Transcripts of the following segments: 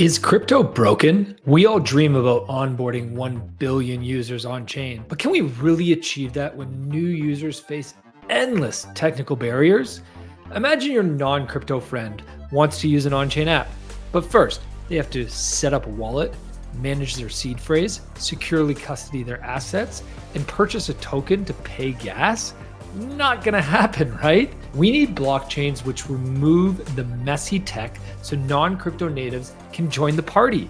Is crypto broken? We all dream about onboarding 1 billion users on chain, but can we really achieve that when new users face endless technical barriers? Imagine your non crypto friend wants to use an on chain app, but first they have to set up a wallet, manage their seed phrase, securely custody their assets, and purchase a token to pay gas? Not gonna happen, right? We need blockchains which remove the messy tech so non-crypto natives can join the party.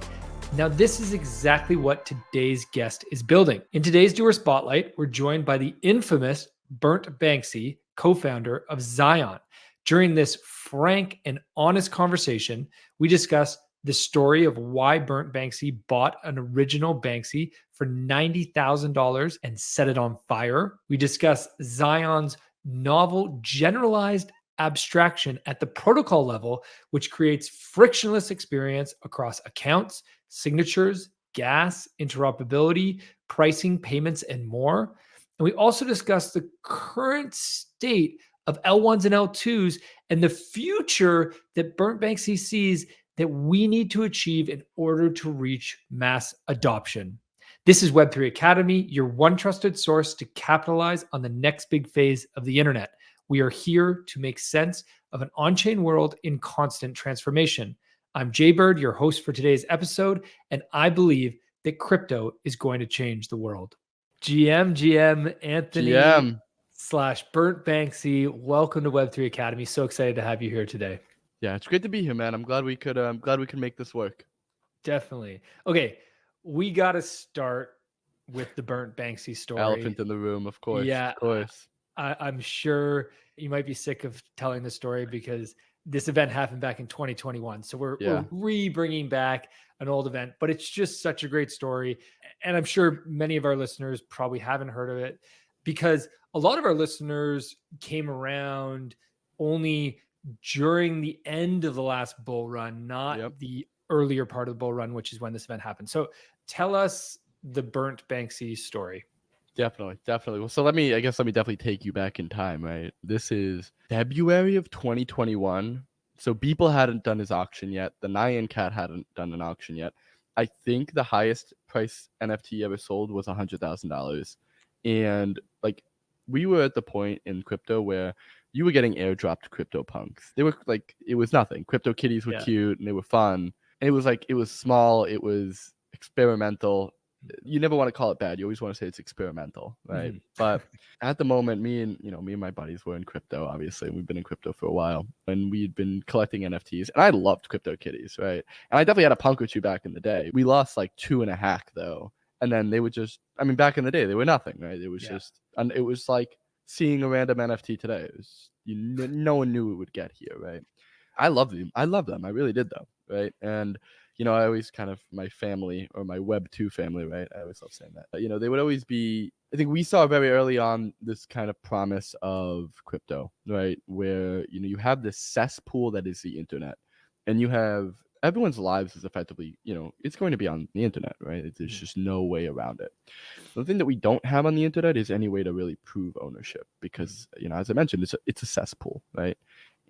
Now, this is exactly what today's guest is building. In today's Doer Spotlight, we're joined by the infamous Burnt Banksy, co-founder of Xion. During this frank and honest conversation, we discuss the story of why Burnt Banksy bought an original Banksy for $90,000 and set it on fire. We discuss Xion's novel generalized abstraction at the protocol level, which creates frictionless experience across accounts, signatures, gas, interoperability, pricing, payments, and more. And we also discuss the current state of L1s and L2s and the future that Burnt Banksy sees that we need to achieve in order to reach mass adoption. This is Web3 Academy, your one trusted source to capitalize on the next big phase of the internet. We are here to make sense of an on-chain world in constant transformation. I'm Jay Bird, your host for today's episode, and I believe that crypto is going to change the world. GM Anthony / Burnt Banksy, welcome to Web3 Academy. So excited to have you here today. Yeah, it's great to be here, man. I'm glad we could make this work. Definitely. Okay, we got to start with the Burnt Banksy story. Elephant in the room, of course. Yeah, of course. I'm sure you might be sick of telling the story because this event happened back in 2021. So we're re-bringing back an old event, but it's just such a great story. And I'm sure many of our listeners probably haven't heard of it because a lot of our listeners came around only during the end of the last bull run, not the earlier part of the bull run, which is when this event happened. So tell us the Burnt Banksy story. Definitely. Well, so let me definitely take you back in time, right? This is February of 2021. So Beeple hadn't done his auction yet. The Nyan Cat hadn't done an auction yet. I think the highest price NFT ever sold was $100,000. And like we were at the point in crypto where you were getting airdropped crypto punks. They were like, it was nothing. Crypto kitties were cute and they were fun. And it was like, it was small. It was experimental. You never want to call it bad. You always want to say it's experimental, right? But at the moment, me and my buddies were in crypto, obviously. We've been in crypto for a while and we'd been collecting NFTs and I loved crypto kitties, right? And I definitely had a punk or two back in the day. We lost like 2 and a hack though. And then they would just, back in the day, they were nothing, right? It was just, and it was like seeing a random NFT today. It was, no one knew it would get here, right? I love them. I really did though, right? And I always kind of, my family or my Web2 family, right? I always love saying that. They would always be, I think we saw very early on this kind of promise of crypto, right? Where, you have this cesspool that is the internet and you have everyone's lives is effectively, it's going to be on the internet, right? There's just no way around it. The thing that we don't have on the internet is any way to really prove ownership because, as I mentioned, it's a cesspool, right?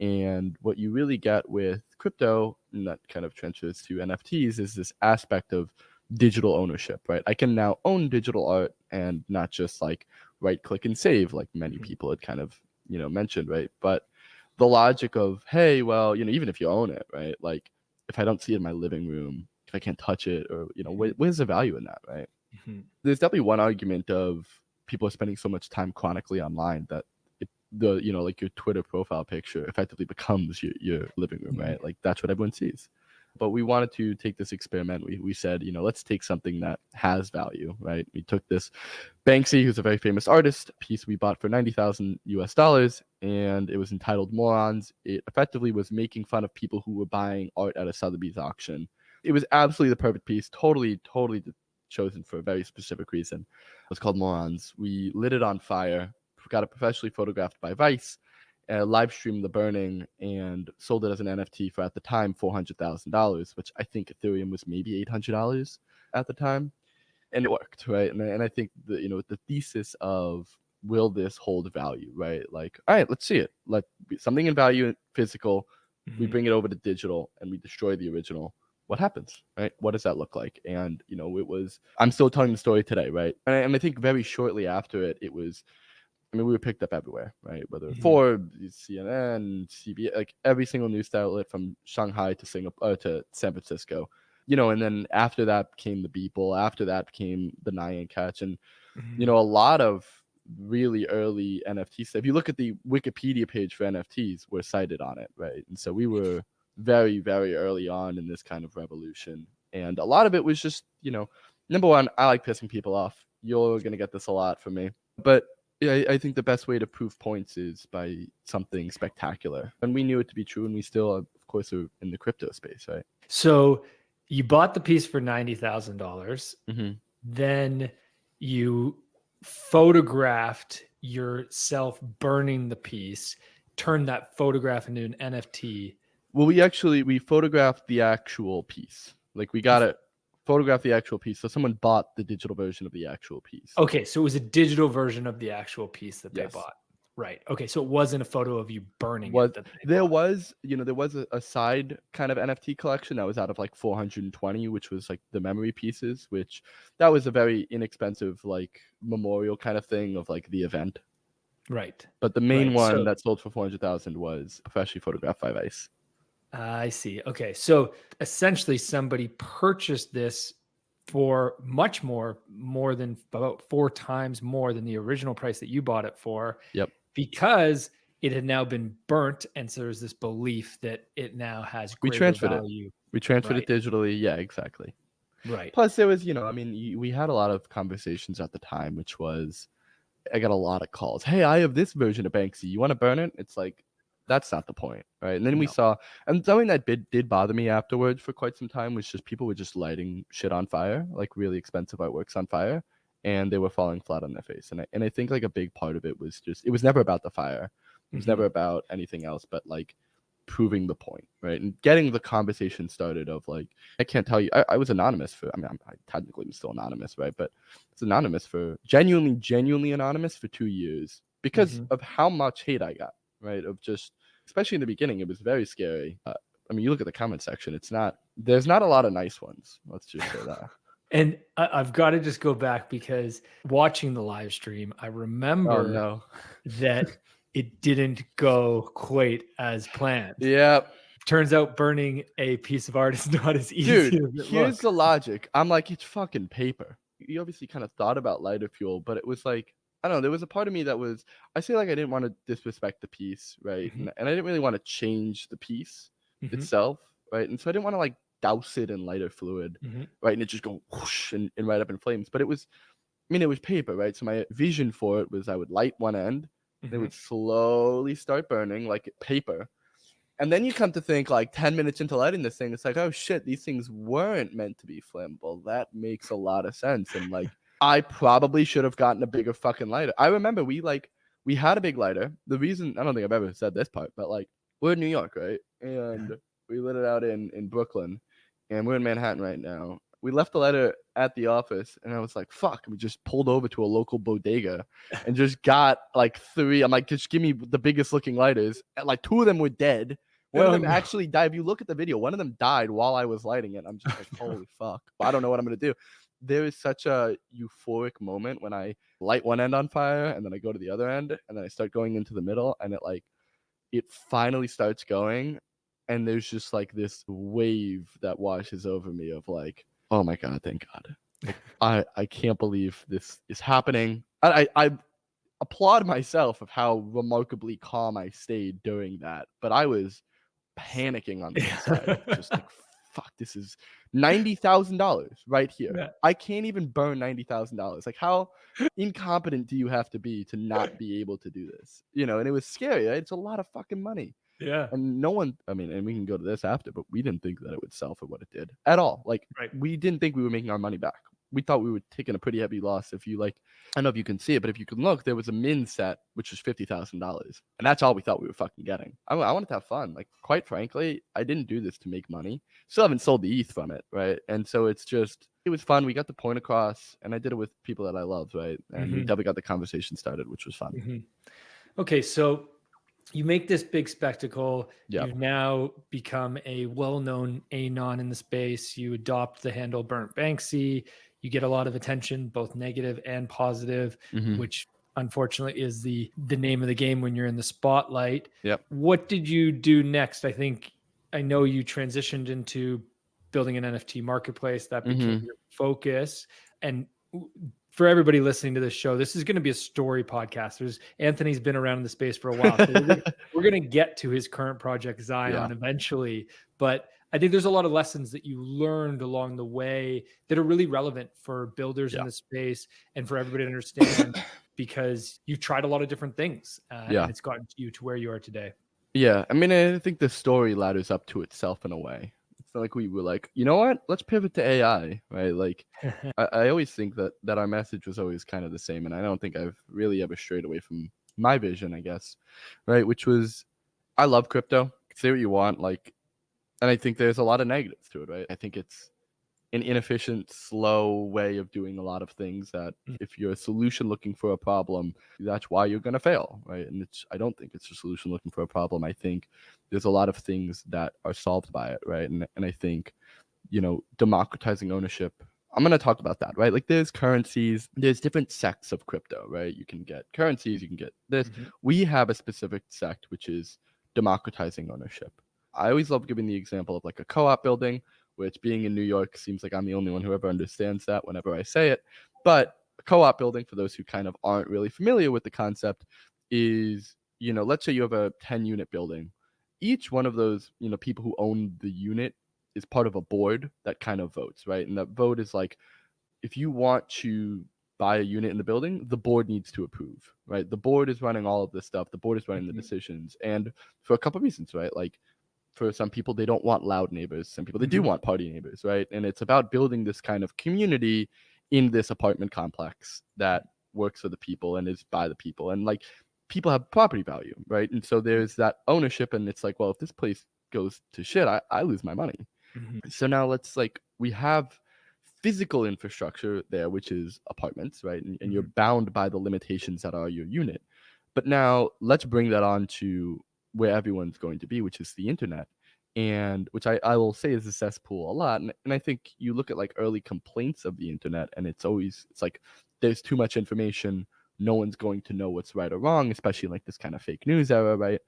And what you really get with crypto, and that kind of transfers to NFTs, is this aspect of digital ownership, right? I can now own digital art and not just like right click and save like many people had kind of, mentioned, right? But the logic of, hey, well, even if you own it, right? Like if I don't see it in my living room, if I can't touch it or, where's the value in that, right? There's definitely one argument of people are spending so much time chronically online that like your Twitter profile picture effectively becomes your living room, right? Like that's what everyone sees. But we wanted to take this experiment. We said, let's take something that has value, right? We took this Banksy, who's a very famous artist, piece we bought for $90,000 and it was entitled Morons. It effectively was making fun of people who were buying art at a Sotheby's auction. It was absolutely the perfect piece, totally chosen for a very specific reason. It was called Morons. We lit it on fire, got it professionally photographed by Vice, live streamed the burning, and sold it as an NFT for, at the time, $400,000, which I think Ethereum was maybe $800 at the time. And it worked, right? And I think the thesis of will this hold value, right? Like, all right, let's see it. Let something in value physical, we bring it over to digital and we destroy the original. what happens, right? What does that look like? And I'm still telling the story today, right? And I think very shortly after it was, I mean, we were picked up everywhere, right? Whether Forbes, CNN, CBS, like every single news outlet from Shanghai to Singapore to San Francisco, and then after that came the Beeple, after that came the Nyan Catch, and a lot of really early NFTs. If you look at the Wikipedia page for NFTs, we're cited on it, right? And so we were very, very early on in this kind of revolution, and a lot of it was just, number one, I like pissing people off. You're gonna get this a lot from me, but yeah, I think the best way to prove points is by something spectacular. And we knew it to be true, and we still, of course, are in the crypto space, right? So you bought the piece for $90,000. Then you photographed yourself burning the piece, turned that photograph into an NFT. Well, we photographed the actual piece. Like we got it. Photograph the actual piece. So someone bought the digital version of the actual piece. Okay, so it was a digital version of the actual piece that they bought. Right. Okay, so it wasn't a photo of you burning it. There was a side kind of NFT collection that was out of like 420, which was like the memory pieces, which that was a very inexpensive like memorial kind of thing of like the event. Right. But the main one that sold for 400,000 was professionally photographed 5 Ice. I see. Okay. So essentially somebody purchased this for much more than about 4 times more than the original price that you bought it for. Yep. Because it had now been burnt. And so there's this belief that it now has greater value. We transferred it digitally. Yeah, exactly. Right. Plus there was, we had a lot of conversations at the time, which was, I got a lot of calls. Hey, I have this version of Banksy. You want to burn it? It's like, that's not the point, right? And then we saw, and something that did bother me afterwards for quite some time was just people were just lighting shit on fire, like really expensive artworks on fire, and they were falling flat on their face. And I think like a big part of it was just, it was never about the fire. It was never about anything else but like proving the point, right? And getting the conversation started of like, I can't tell you, I was anonymous for, I technically am still anonymous, right? But it's anonymous for, genuinely anonymous for 2 years because of how much hate I got, right? Of just, especially in the beginning, it was very scary. You look at the comment section, there's not a lot of nice ones. Let's just say that. And I've got to just go back because watching the live stream, I remember that it didn't go quite as planned. Yeah. Turns out burning a piece of art is not as easy as it here's the logic. I'm like, it's fucking paper. You obviously kind of thought about lighter fuel, but it was like, I don't know, there was a part of me that was, I say like I didn't want to disrespect the piece, right? And I didn't really want to change the piece itself, right? And so I didn't want to like douse it in lighter fluid, right? And it just go whoosh and right up in flames. But it was paper, right? So my vision for it was I would light one end, and it would slowly start burning like paper. And then you come to think like 10 minutes into lighting this thing, it's like, oh shit, these things weren't meant to be flammable. That makes a lot of sense. And like, I probably should have gotten a bigger fucking lighter. I remember we had a big lighter. The reason, I don't think I've ever said this part, but like we're in New York, right? And we lit it out in Brooklyn, and we're in Manhattan right now. We left the lighter at the office, and I was like, fuck. We just pulled over to a local bodega and just got like 3. I'm like, just give me the biggest looking lighters. And like 2 of them were dead. One of them actually died. If you look at the video, one of them died while I was lighting it. I'm just like, holy fuck. I don't know what I'm going to do. There is such a euphoric moment when I light one end on fire and then I go to the other end and then I start going into the middle and it finally starts going. And there's just like this wave that washes over me of like, oh my God, thank God. Like, I can't believe this is happening. I applaud myself of how remarkably calm I stayed during that. But I was panicking on the inside. Just like, fuck, this is $90,000 right here. Yeah. I can't even burn $90,000. Like, how incompetent do you have to be to not be able to do this? And it was scary. Right? It's a lot of fucking money. Yeah. And no one, and we can go to this after, but we didn't think that it would sell for what it did at all. Like, we didn't think we were making our money back. We thought we were taking a pretty heavy loss. If you I don't know if you can see it, but if you can look, there was a min set, which was $50,000. And that's all we thought we were fucking getting. I wanted to have fun. Like, quite frankly, I didn't do this to make money. Still haven't sold the ETH from it, right? And so it was fun. We got the point across, and I did it with people that I loved, right? And we definitely got the conversation started, which was fun. Okay, so you make this big spectacle. Yeah. You've now become a well-known anon in the space. You adopt the handle Burnt Banksy. You get a lot of attention, both negative and positive, Mm-hmm. which unfortunately is the name of the game when you're in the spotlight. Yep. What did you do next? I know you transitioned into building an NFT marketplace. That became Mm-hmm. your focus. And for everybody listening to this show, this is going to be a story podcast. Anthony's been around in the space for a while, so we're going to get to his current project Xion eventually. But I think there's a lot of lessons that you learned along the way that are really relevant for builders in the space and for everybody to understand, because you've tried a lot of different things, and it's gotten you to where you are today. Yeah, I mean, I think the story ladders up to itself in a way. It's not like we were like, you know what? Let's pivot to AI, right? Like, I always think that our message was always kind of the same, and I don't think I've really ever strayed away from my vision, I guess, right? Which was, I love crypto. Say what you want, like, and I think there's a lot of negatives to it, right? I think it's an inefficient, slow way of doing a lot of things that if you're a solution looking for a problem, that's why you're going to fail, right? And I don't think it's a solution looking for a problem. I think there's a lot of things that are solved by it, right? And I think, democratizing ownership, I'm going to talk about that, right? Like there's currencies, there's different sects of crypto, right? You can get currencies, you can get this. We have a specific sect, which is democratizing ownership. I always love giving the example of like a co-op building, which being in New York seems like I'm the only one who ever understands that whenever I say it. But a co-op building, for those who kind of aren't really familiar with the concept, is, let's say you have a 10-unit building. Each one of those, people who own the unit is part of a board that kind of votes, right? And that vote is like, if you want to buy a unit in the building, the board needs to approve, right? The board is running all of this stuff. The board is running the decisions. And for a couple of reasons, right? Like, for some people, they don't want loud neighbors. Some people, they do want party neighbors, right? And it's about building this kind of community in this apartment complex that works for the people and is by the people. And like, people have property value, right? And so there's that ownership, and it's like, well, if this place goes to shit, I lose my money. So now we have physical infrastructure there, which is apartments, right? And you're bound by the limitations that are your unit. But now let's bring that on to where everyone's going to be, which is the internet, and which I will say is a cesspool a lot. And I think you look at like early complaints of the internet, and it's like there's too much information. No one's going to know what's right or wrong, especially like this kind of fake news era, right?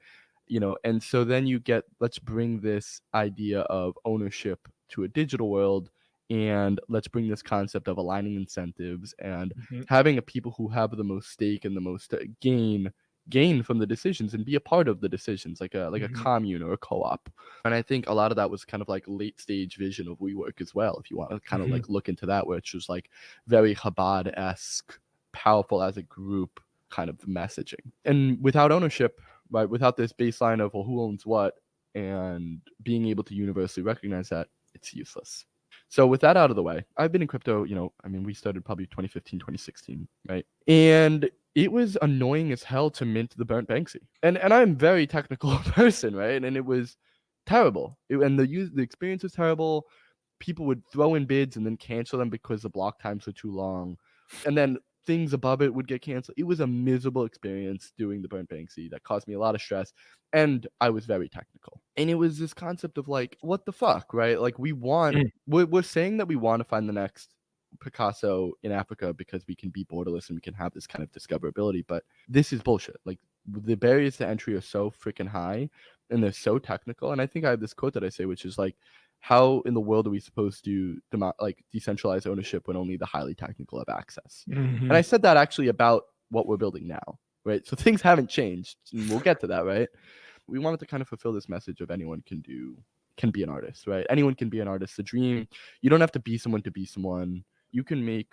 And so then let's bring this idea of ownership to a digital world, and let's bring this concept of aligning incentives and having a people who have the most stake and the most gain from the decisions and be a part of the decisions, like a commune or a co-op. And I think a lot of that was kind of like late stage vision of WeWork as well, if you want to kind of like look into that, which was like very Chabad-esque, powerful as a group kind of messaging. And without ownership, right, without this baseline of, well, who owns what, and being able to universally recognize that, it's useless. So with that out of the way, I've been in crypto, we started probably 2015, 2016, right? And it was annoying as hell to mint the Burnt Banksy. And I'm a very technical person, right? And it was terrible. And the experience was terrible. People would throw in bids and then cancel them because the block times were too long. And then things above it would get canceled. It was a miserable experience doing the Burnt Banksy that caused me a lot of stress. And I was very technical. And it was this concept of like, what the fuck, right? Like we're saying that we want to find the next Picasso in Africa because we can be borderless and we can have this kind of discoverability. But this is bullshit. Like the barriers to entry are so freaking high and they're so technical. And I think I have this quote that I say, which is like, how in the world are we supposed to decentralize ownership when only the highly technical have access? And I said that actually about what we're building now, right? So things haven't changed, and we'll get to that, right? We wanted to kind of fulfill this message of anyone can be an artist, right? Anyone can be an artist. The dream, you don't have to be someone to be someone. You can make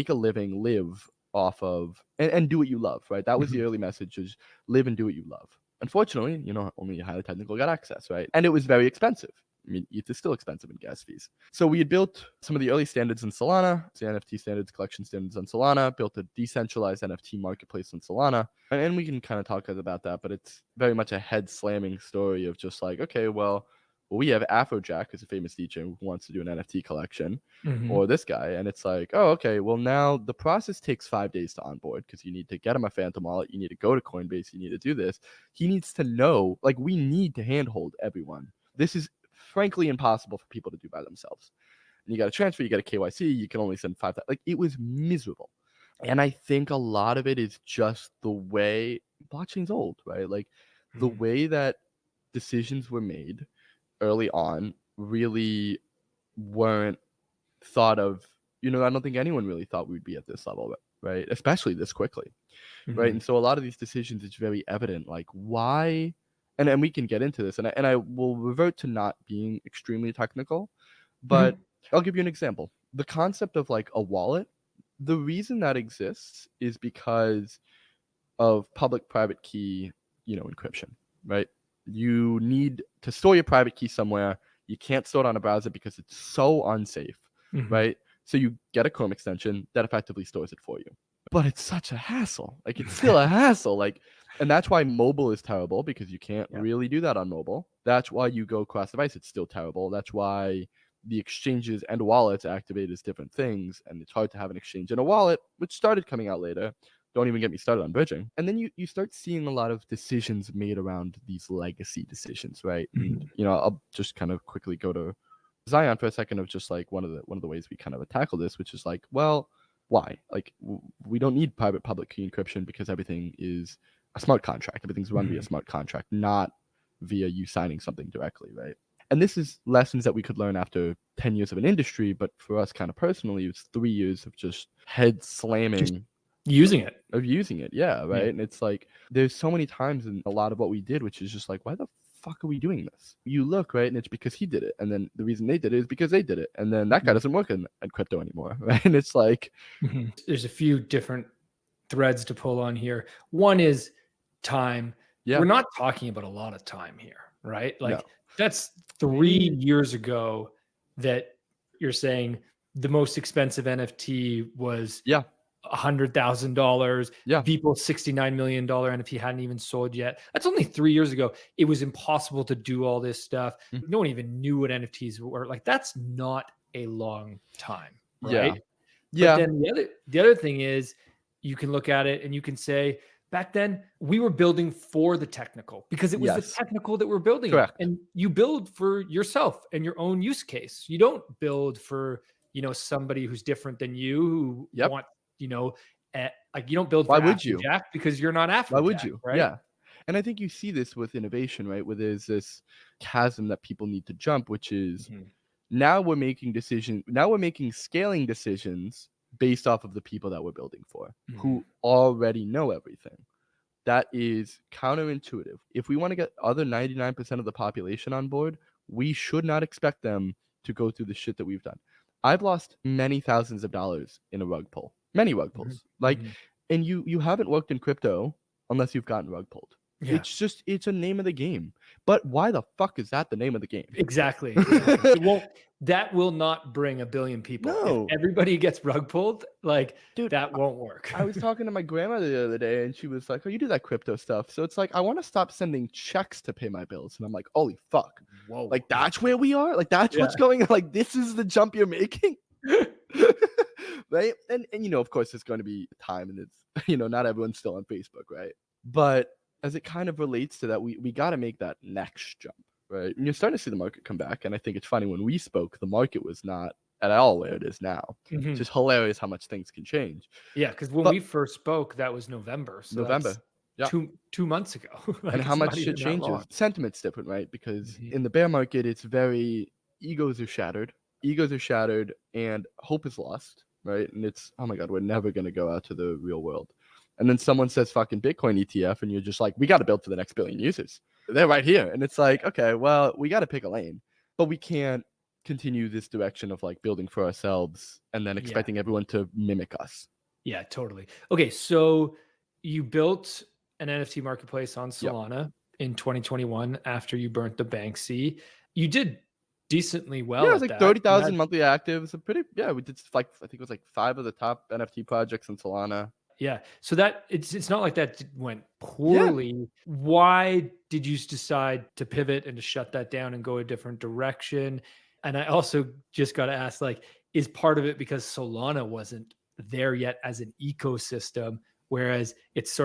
a living, live off of, and do what you love, right? That was the early message, is live and do what you love. Unfortunately, only a highly technical got access, right? And it was very expensive. I mean, it's still expensive in gas fees. So we had built some of the early standards in Solana, the NFT standards, collection standards on Solana, built a decentralized NFT marketplace on Solana. And we can kind of talk about that, but it's very much a head slamming story of just like, okay, well, Well, we have Afrojack, who's a famous DJ who wants to do an NFT collection, Mhm. or this guy. And it's like, oh, okay, well, now the process takes 5 days to onboard because you need to get him a Phantom wallet. You need to go to Coinbase. You need to do this. He needs to know, like, we need to handhold everyone. This is frankly impossible for people to do by themselves. And you got to transfer, you got to KYC, you can only send 5,000. Like, it was miserable. And I think a lot of it is just the way blockchain's old, right? Like, the Mhm. way that decisions were made early on really weren't thought of. I don't think anyone really thought we'd be at this level, right? Especially this quickly, right? Mhm. And so a lot of these decisions, it's very evident, like why, and we can get into this, and I will revert to not being extremely technical, but Mhm. I'll give you an example. The concept of like a wallet, the reason that exists is because of public-private key, encryption, right? You need to store your private key somewhere. You can't store it on a browser because it's so unsafe, Mhm. right? So you get a Chrome extension that effectively stores it for you. But it's such a hassle. Like, it's still a hassle. Like, and that's why mobile is terrible, because you can't Yeah. really do that on mobile. That's why you go cross device. It's still terrible. That's why the exchanges and wallets activate as different things, and it's hard to have an exchange and a wallet, which started coming out later. Don't even get me started on bridging. And then you start seeing a lot of decisions made around these legacy decisions, right? And Mhm. I'll just kind of quickly go to Xion for a second, of just like one of the ways we kind of tackle this, which is like, well, why? Like, we don't need private public key encryption because everything is a smart contract. Everything's run via Mhm. smart contract, not via you signing something directly, right? And this is lessons that we could learn after 10 years of an industry, but for us kind of personally, it's 3 years of just head Just slamming using it. of using it. Yeah, Yeah. right. And it's like there's so many times in a lot of what we did, which is just like, why the fuck are we doing this? You look, right, and it's because he did it, and then the reason they did it is because they did it, and then that guy Mhm. doesn't work in crypto anymore, right? And it's like, Mhm. There's a few different threads to pull on here. One is time. yeah, We're not talking about a lot of time here, right? no, Like, that's 3 we, years ago that you're saying the most expensive NFT was yeah, $100,000. yeah, Beeple's $69 million NFT hadn't even sold yet. That's only 3 years ago. It was impossible to do all this stuff. mm, No one even knew what NFTs were. Like, that's not a long time, yeah, right? But yeah, then the other thing is, you can look at it and you can say, back then we were building for the technical because it was the yes, technical that we're building it. correct, And you build for yourself and your own use case. You don't build for, somebody who's different than you who yep. want, like, you don't build Why for would you? Afrojack because you're not Why would Afrojack, you? right? Yeah. And I think you see this with innovation, right? Where there's this chasm that people need to jump, which is Mhm. now we're making decisions. Now we're making scaling decisions based off of the people that we're building for, Mhm. who already know everything. That is counterintuitive. If we want to get other 99% of the population on board, we should not expect them to go through the shit that we've done. I've lost many thousands of dollars in a rug pull, many rug Mhm. pulls. Like, Mhm. and you haven't worked in crypto unless you've gotten rug pulled. Yeah. It's a name of the game. But why the fuck is that the name of the game? Exactly. That will not bring a billion people. If No, everybody gets rug pulled, like, dude. that won't work. I was talking to my grandmother the other day, and she was like, "Oh, you do that crypto stuff." So it's like, I want to stop sending checks to pay my bills, and I'm like, "Holy fuck!" Whoa. Like, that's where we are. Like, that's Yeah. what's going on. Like, this is the jump you're making, right? And of course, there's going to be time, and it's not everyone's still on Facebook, right? But as it kind of relates to that, we got to make that next jump, right? And you're starting to see the market come back, and I think it's funny, when we spoke, the market was not at all where it is now. It's Mhm. just hilarious how much things can change. Yeah, because when But we first spoke, that was November, so that's November. Yeah. two months ago. And Like, how it's much not shit even that changes. long. Sentiment's different, right? Because Mhm. in the bear market, it's very egos are shattered. Egos are shattered and hope is lost, right? And it's, oh my God, we're never going to go out to the real world. And then someone says fucking Bitcoin ETF, and you're just like, we got to build for the next billion users. They're right here. And it's like, okay, well, we got to pick a lane, but we can't continue this direction of like building for ourselves and then Yeah. expecting everyone to mimic us. Yeah, totally. Okay, so you built an NFT marketplace on Yep. Solana in 2021 after you burnt the Banksy. You did decently Yeah, well it was at like that. You 30,000 had monthly actives. A pretty, yeah, we did like, I think it was like 5 of the top NFT projects in Solana. Yeah. So that it's not like that went Yeah. poorly. Why did you decide to pivot and to shut that down and go a different direction? And I also just got to ask, like, is part of it because Solana wasn't there yet as an ecosystem, whereas it's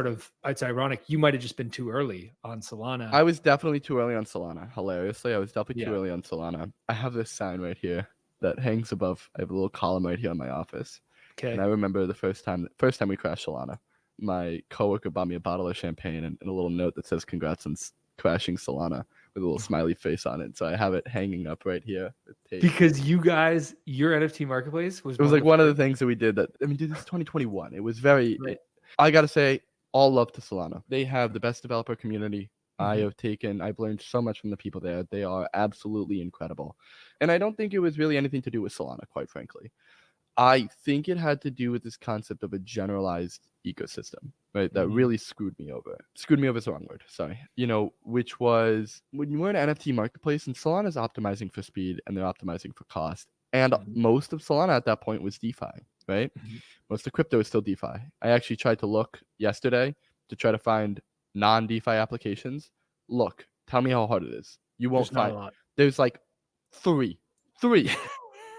ironic you might have just been too early on Solana. I was definitely too early on Solana. Hilariously, I was definitely too Yeah. early on Solana. I have this sign right here that hangs above. I have a little column right here in my office. And I Okay. remember the first time we crashed Solana, my coworker bought me a bottle of champagne and a little note that says "Congrats on crashing Solana" with a little smiley face on it. So I have it hanging up right here with tape. Because your NFT marketplace was It was one of like the one of the first. things that we did. That I mean, dude, this is 2021. It was very. Right. I gotta say, all love to Solana. They have the best developer community. Mhm. I've learned so much from the people there. They are absolutely incredible. And I don't think it was really anything to do with Solana, quite frankly. I think it had to do with this concept of a generalized ecosystem, right? That Mhm. really screwed me over. Screwed me over is the wrong word. Sorry. Which was when you were an NFT marketplace and Solana's optimizing for speed and they're optimizing for cost. And Mhm. most of Solana at that point was DeFi, right? Mhm. Most of crypto is still DeFi. I actually tried to look yesterday to try to find non-DeFi applications. Look, tell me how hard it is. You won't There's not a find. lot. There's like three, three,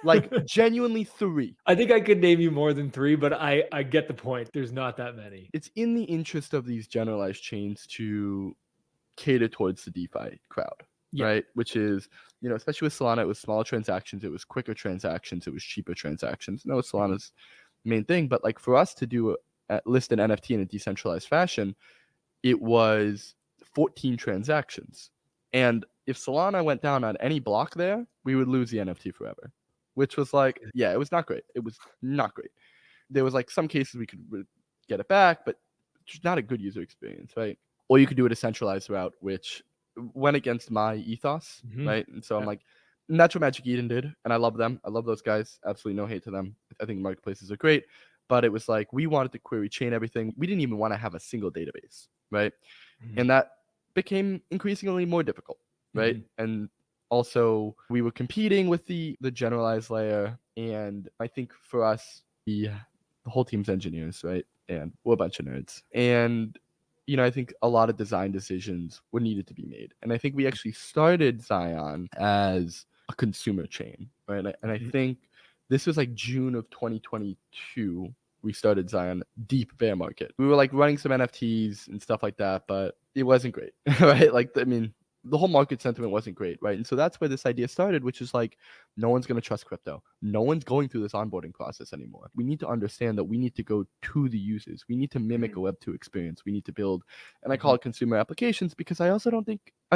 like genuinely three. I think I could name you more than 3, but I get the point. There's not that many. It's in the interest of these generalized chains to cater towards the DeFi crowd, Yeah. right? Which is, especially with Solana, it was smaller transactions, it was quicker transactions, it was cheaper transactions. No, Mhm. Solana's main thing, but like for us to list an NFT in a decentralized fashion, it was 14 transactions. And if Solana went down on any block there, we would lose the NFT forever, which was like, yeah, it was not great. It was not great. There was like some cases we could get it back, but it's not a good user experience, right? Or you could do a decentralized route, which went against my ethos, Mhm. right? And so I'm Yeah. like, and that's what Magic Eden did, and I love them. I love those guys. Absolutely no hate to them. I think marketplaces are great, but it was like we wanted to query chain everything. We didn't even want to have a single database, right? Mhm. And that became increasingly more difficult, right? Mhm. And also we were competing with the generalized layer, and I think for us, the whole team's engineers, right? And we're a bunch of nerds. And I think a lot of design decisions were needed to be made. And I think we actually started Zion as a consumer chain, right? And I Mhm. think this was like June of 2022. We started Zion deep bear market. We were like running some NFTs and stuff like that, but it wasn't great, right? Like, I mean, the whole market sentiment wasn't great, right? And so that's where this idea started, which is like, no one's going to trust crypto. No one's going through this onboarding process anymore. We need to understand that we need to go to the users. We need to mimic a Web2 experience. We need to build, and I call Mhm. it consumer applications because I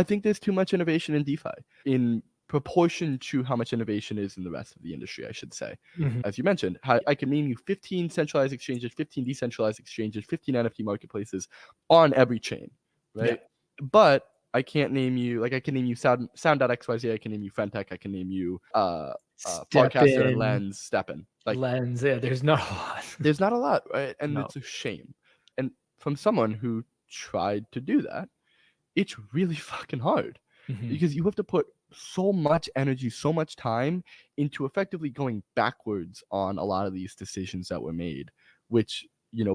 think there's too much innovation in DeFi in proportion to how much innovation is in the rest of the industry, I should say. Mhm. As you mentioned, I can name you 15 centralized exchanges, 15 decentralized exchanges, 15 NFT marketplaces on every chain, Yeah. right? But I can't name you, like I can name you Sound.xyz, I can name you Fentech, I can name you Step Farcaster and in, Lens, Steppen. Like lens. Yeah, there's not a lot. there's not a lot, right? And No. it's a shame. And from someone who tried to do that, it's really fucking hard Mhm. because you have to put so much energy, so much time into effectively going backwards on a lot of these decisions that were made, which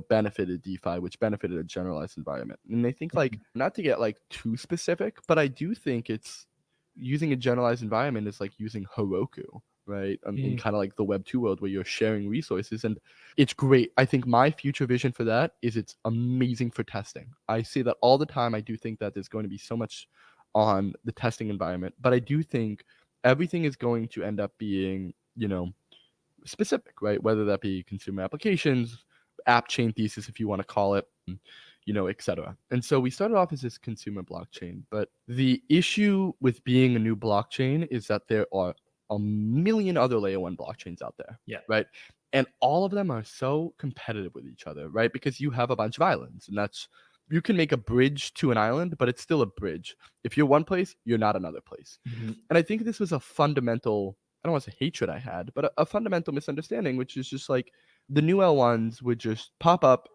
benefited DeFi, which benefited a generalized environment. And I think like Mhm. not to get like too specific, but I do think it's using a generalized environment is like using Heroku, right? In Mhm. kind of like the Web 2 world where you're sharing resources. And it's great. I think my future vision for that is it's amazing for testing. I say that all the time. I do think that there's going to be so much on the testing environment, but I do think everything is going to end up being, specific, right? Whether that be consumer applications, app chain thesis, if you want to call it, etc. And so we started off as this consumer blockchain, but the issue with being a new blockchain is that there are a million other layer one blockchains out there, Yeah. right? And all of them are so competitive with each other, right? Because you have a bunch of islands, and you can make a bridge to an island, but it's still a bridge. If you're one place, you're not another place. Mhm. And I think this was a fundamental, I don't want to say hatred I had, but a fundamental misunderstanding, which is just like the new L1s would just pop up,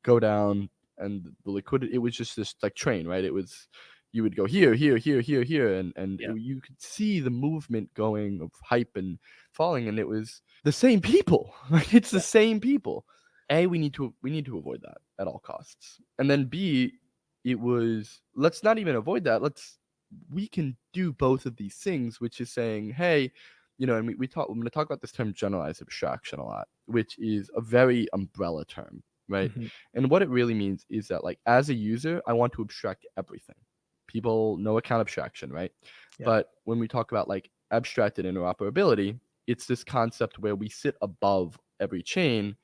go down, and the liquidity, it was just this like train, right? It was, you would go here, here, here, here, here, and Yeah. you could see the movement going of hype and falling, and it was the same people. Like it's the Yeah. same people. A, we need to avoid that at all costs. And then B, it was, let's not even avoid that. We can do both of these things, which is saying, hey, and we're going to talk about this term generalized abstraction a lot, which is a very umbrella term, right? Mhm. And what it really means is that, like, as a user, I want to abstract everything. People know account abstraction, right? Yeah. But when we talk about like abstracted interoperability, it's this concept where we sit above every chain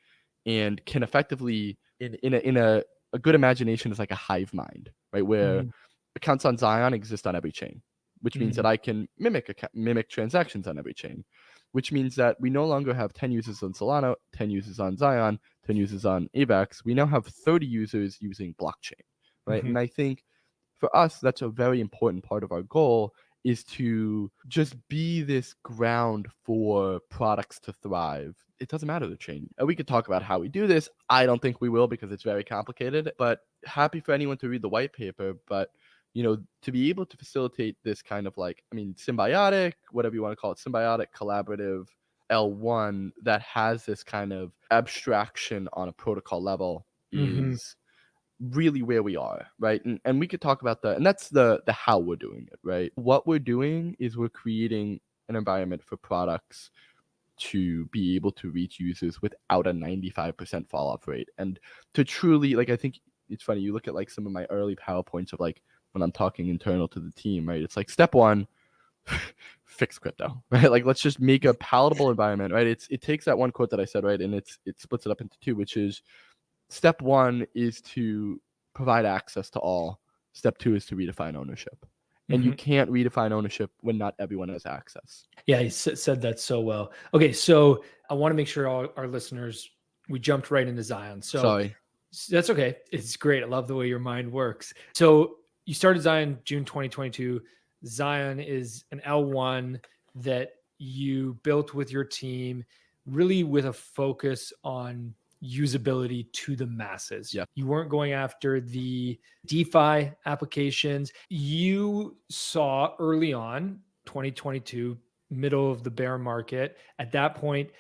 and can effectively, in a good imagination, is like a hive mind, right? Where Mhm. accounts on Xion exist on every chain, which means that Mhm. I can mimic transactions on every chain, which means that we no longer have 10 users on Solana, 10 users on Xion, 10 users on AVAX. We now have 30 users using blockchain, right? Mhm. And I think for us, that's a very important part of our goal, is to just be this ground for products to thrive. It doesn't matter the chain. And we could talk about how we do this. I don't think we will because it's very complicated, but happy for anyone to read the white paper. But to be able to facilitate this kind of, like, I mean, symbiotic, whatever you want to call it, symbiotic, collaborative L1 that has this kind of abstraction on a protocol level Mhm. is really where we are, right? And we could talk about that, and that's the how we're doing it, right? What we're doing is we're creating an environment for products to be able to reach users without a 95% fall off rate, and to truly, like, I think it's funny, you look at like some of my early PowerPoints of like when I'm talking internal to the team, right? It's like step one, fix crypto, right? Like, let's just make a palatable environment, right? It takes that one quote that I said, right, and it splits it up into two, which is step one is to provide access to all. Step two is to redefine ownership. And you Mhm. can't redefine ownership when not everyone has access. Yeah, he said that so well. Okay, so I want to make sure all our listeners, we jumped right into Zion. So Sorry. that's okay. It's great. I love the way your mind works. So you started Zion June 2022. Zion is an L1 that you built with your team, really with a focus on usability to the masses. Yeah. You weren't going after the DeFi applications. You saw early on, 2022, middle of the bear market. At that point,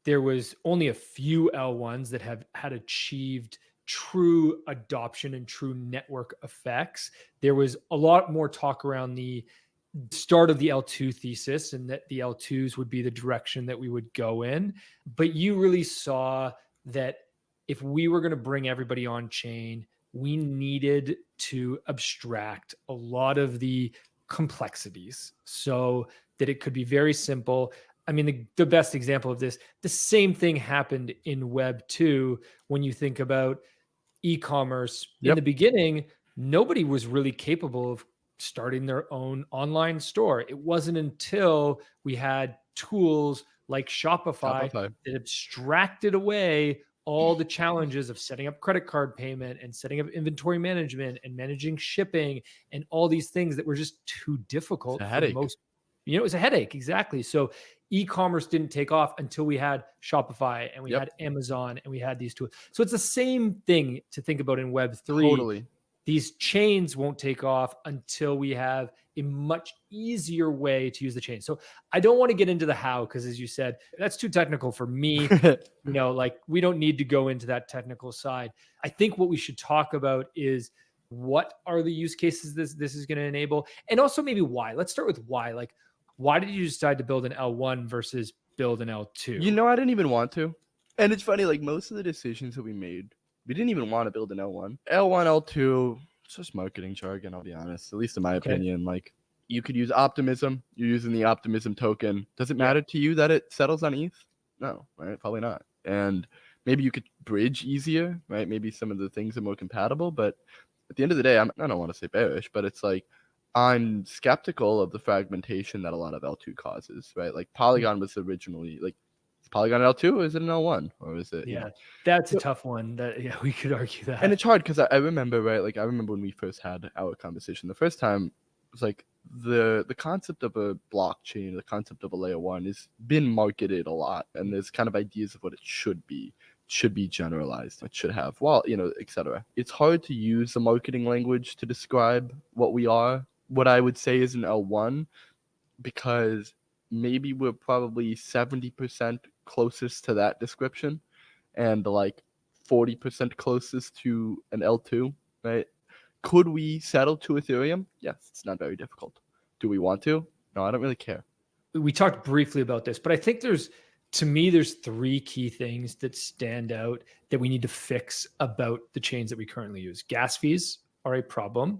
there was only a few L1s that have had achieved true adoption and true network effects. There was a lot more talk around the start of the L2 thesis and that the L2s would be the direction that we would go in. But you really saw that if we were going to bring everybody on chain, we needed to abstract a lot of the complexities so that it could be very simple. I mean, the best example of this, the same thing happened in Web 2 when you think about e-commerce. In the Yep. beginning, nobody was really capable of starting their own online store. It wasn't until we had tools like Shopify Shopify. that abstracted away all the challenges of setting up credit card payment and setting up inventory management and managing shipping and all these things that were just too It's a difficult for headache. most. It was a headache. Exactly. So e-commerce didn't take off until we had Shopify and we Yep. had Amazon and we had these tools. So it's the same thing to think about in Web3. Totally. These chains won't take off until we have a much easier way to use the chain. So I don't want to get into the how, because as you said, that's too technical for me. Like, we don't need to go into that technical side. I think what we should talk about is what are the use cases this is going to enable, and also maybe why. Let's start with why. Like, why did you decide to build an L1 versus build an L2? I didn't even want to. And it's funny, like, most of the decisions that we made, we didn't even want to build an L1. L1, L2, it's just marketing jargon, I'll be honest. At least in my Okay. opinion. Like, you could use Optimism. You're using the Optimism token. Does it Yeah. matter to you that it settles on ETH? No, right? Probably not. And maybe you could bridge easier, right? Maybe some of the things are more compatible. But at the end of the day, I don't want to say bearish, but it's like, I'm skeptical of the fragmentation that a lot of L2 causes, right? Like, Polygon was originally, like, is Polygon L2 or is it an L1? Or is it, Yeah, that's a tough one. We could argue that. And it's hard because I remember, right? Like, I remember when we first had our conversation the first time, it was like the concept of a blockchain, the concept of a layer one has been marketed a lot. And there's kind of ideas of what it should be. It should be generalized. It should have, well, etc. It's hard to use the marketing language to describe what we are. What I would say is an L1, because maybe we're probably 70% closest to that description, and like 40% closest to an L2, right? Could we settle to Ethereum? Yes, it's not very difficult. Do we want to? No, I don't really care. We talked briefly about this, but I think there's 3 key things that stand out that we need to fix about the chains that we currently use. Gas fees are a problem,